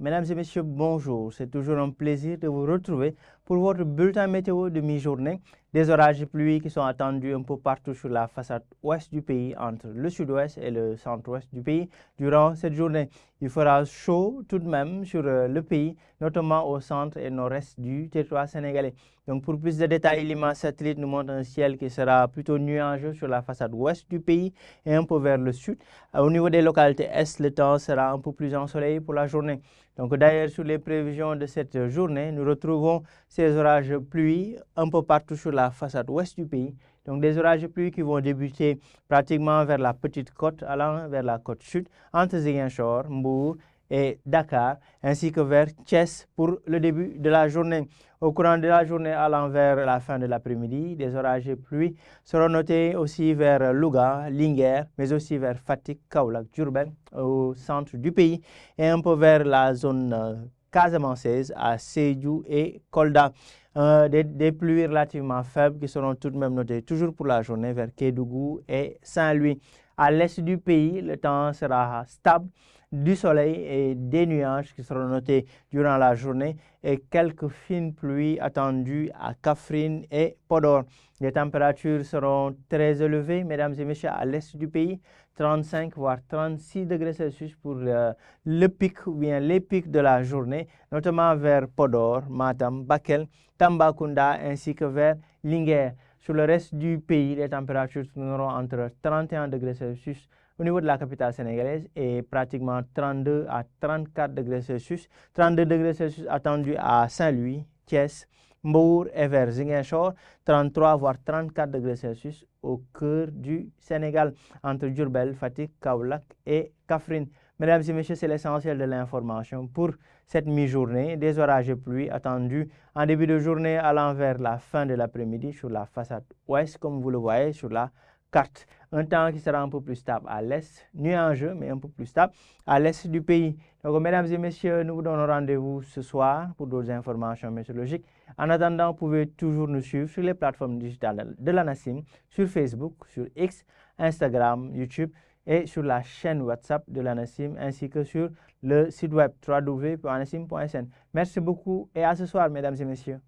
Mesdames et messieurs, bonjour. C'est toujours un plaisir de vous retrouver pour votre bulletin météo de mi-journée. Des orages et pluies qui sont attendus un peu partout sur la façade ouest du pays, entre le sud-ouest et le centre-ouest du pays. Durant cette journée, il fera chaud tout de même sur le pays, notamment au centre et nord-est du territoire sénégalais. Donc pour plus de détails, l'image satellite nous montre un ciel qui sera plutôt nuageux sur la façade ouest du pays et un peu vers le sud. Au niveau des localités est, le temps sera un peu plus ensoleillé pour la journée. Donc d'ailleurs, sur les prévisions de cette journée, nous retrouvons ces orages de pluie un peu partout sur la façade ouest du pays. Donc des orages de pluie qui vont débuter pratiquement vers la petite côte, allant vers la côte sud, entre Ziguinchor, Mbour et Dakar, ainsi que vers Thiès pour le début de la journée. Au courant de la journée allant vers la fin de l'après-midi, des orages de pluie seront notés aussi vers Louga, Linguère, mais aussi vers Fatick, Kaolack, Diourbel, au centre du pays, et un peu vers la zone casamançaise à Sédhiou et Kolda. Des pluies relativement faibles qui seront tout de même notées toujours pour la journée vers Kédougou et Saint-Louis. À l'est du pays, le temps sera stable, du soleil et des nuages qui seront notés durant la journée et quelques fines pluies attendues à Kaffrine et Podor. Les températures seront très élevées, mesdames et messieurs, à l'est du pays, 35 voire 36 degrés Celsius pour le pic ou bien les pics de la journée, notamment vers Podor, Matam, Bakel, Tambacounda ainsi que vers Linguère. Sur le reste du pays, les températures seront entre 31 degrés Celsius au niveau de la capitale sénégalaise et pratiquement 32 à 34 degrés Celsius. 32 degrés Celsius attendus à Saint-Louis, Thiès, Mbour et vers Ziguinchor, 33 voire 34 degrés Celsius au cœur du Sénégal, entre Diourbel, Fatick, Kaolack et Kaffrine. Mesdames et messieurs, c'est l'essentiel de l'information pour cette mi-journée. Des orages et pluies attendus en début de journée allant vers la fin de l'après-midi sur la façade ouest, comme vous le voyez sur la carte. Un temps qui sera un peu plus stable à l'est, nuageux, mais un peu plus stable à l'est du pays. Donc, mesdames et messieurs, nous vous donnons rendez-vous ce soir pour d'autres informations météorologiques. En attendant, vous pouvez toujours nous suivre sur les plateformes digitales de l'ANACIM, sur Facebook, sur X, Instagram, YouTube et sur la chaîne WhatsApp de l'ANACIM ainsi que sur le site web www.anacim.sn. Merci beaucoup et à ce soir, mesdames et messieurs.